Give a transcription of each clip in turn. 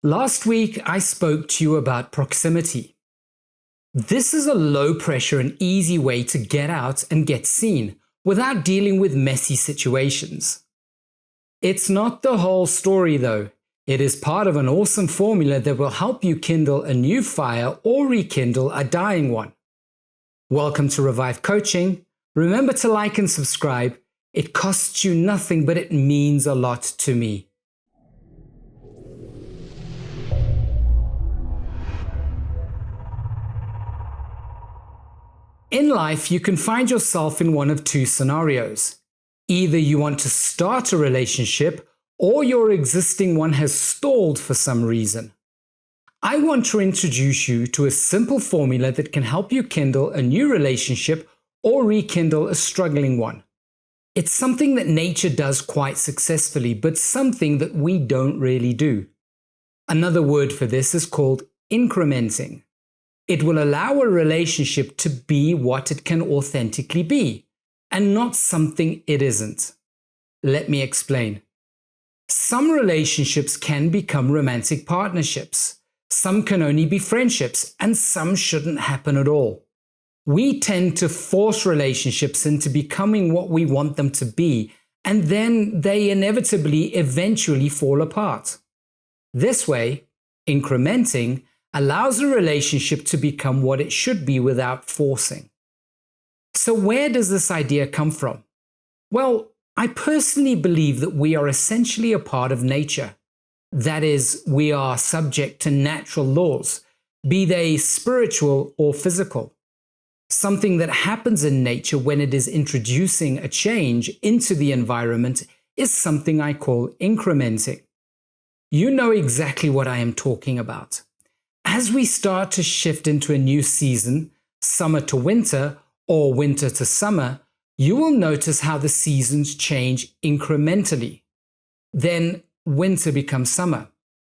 Last week, I spoke to you about proximity. This is a low pressure and easy way to get out and get seen without dealing with messy situations. It's not the whole story though. It is part of an awesome formula that will help you kindle a new fire or rekindle a dying one. Welcome to Revive Coaching. Remember to like and subscribe. It costs you nothing, but it means a lot to me. In life, you can find yourself in one of two scenarios. Either you want to start a relationship or your existing one has stalled for some reason. I want to introduce you to a simple formula that can help you kindle a new relationship or rekindle a struggling one. It's something that nature does quite successfully, but something that we don't really do. Another word for this is called incrementing. It will allow a relationship to be what it can authentically be, and not something it isn't. Let me explain. Some relationships can become romantic partnerships. Some can only be friendships, and some shouldn't happen at all. We tend to force relationships into becoming what we want them to be, and then they inevitably eventually fall apart. This way, incrementing allows a relationship to become what it should be without forcing. So where does this idea come from? Well, I personally believe that we are essentially a part of nature. That is, we are subject to natural laws, be they spiritual or physical. Something that happens in nature when it is introducing a change into the environment is something I call incrementing. You know exactly what I am talking about. As we start to shift into a new season, summer to winter or winter to summer, you will notice how the seasons change incrementally. Then winter becomes summer.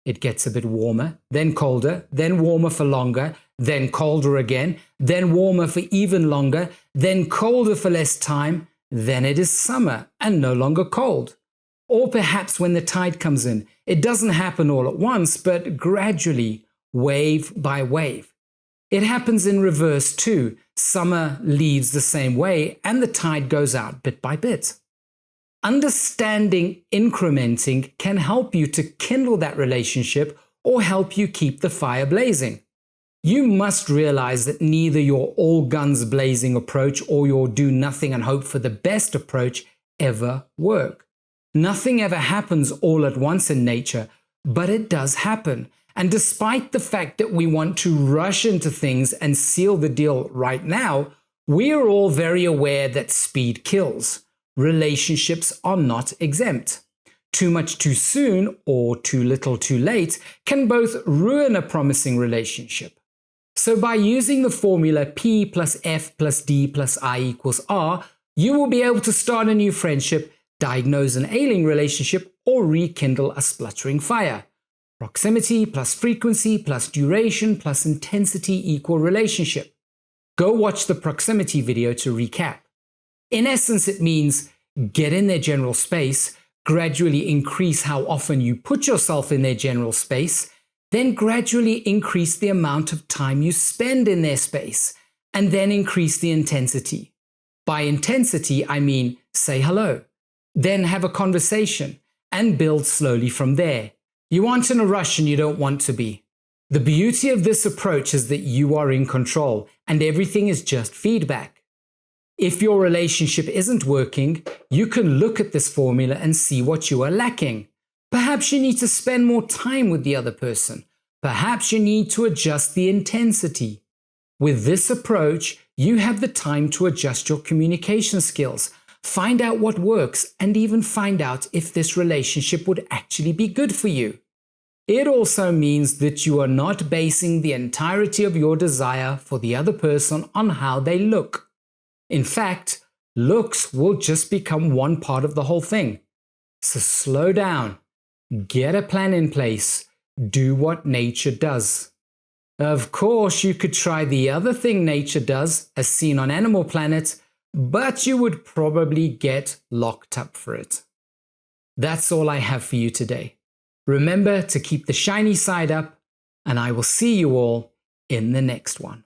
It gets a bit warmer, then colder, then warmer for longer, then colder again, then warmer for even longer, then colder for less time, then it is summer and no longer cold. Or perhaps when the tide comes in, it doesn't happen all at once, but gradually, wave by wave. It happens in reverse too. Summer leaves the same way and the tide goes out bit by bit. Understanding incrementing can help you to kindle that relationship or help you keep the fire blazing. You must realize that neither your all guns blazing approach or your do nothing and hope for the best approach ever work. Nothing ever happens all at once in nature, but it does happen. And despite the fact that we want to rush into things and seal the deal right now, we are all very aware that speed kills. Relationships are not exempt. Too much too soon or too little too late can both ruin a promising relationship. So by using the formula P plus F plus D plus I equals R, you will be able to start a new friendship, diagnose an ailing relationship, or rekindle a spluttering fire. Proximity plus frequency plus duration plus intensity equal relationship. Go watch the proximity video to recap. In essence, it means get in their general space, gradually increase how often you put yourself in their general space, then gradually increase the amount of time you spend in their space, and then increase the intensity. By intensity, I mean say hello, then have a conversation, and build slowly from there. You aren't in a rush and you don't want to be. The beauty of this approach is that you are in control and everything is just feedback. If your relationship isn't working, you can look at this formula and see what you are lacking. Perhaps you need to spend more time with the other person. Perhaps you need to adjust the intensity. With this approach, you have the time to adjust your communication skills, find out what works, and even find out if this relationship would actually be good for you. It also means that you are not basing the entirety of your desire for the other person on how they look. In fact, looks will just become one part of the whole thing. So slow down, get a plan in place, do what nature does. Of course, you could try the other thing nature does, as seen on Animal Planet, but you would probably get locked up for it. That's all I have for you today. Remember to keep the shiny side up, and I will see you all in the next one.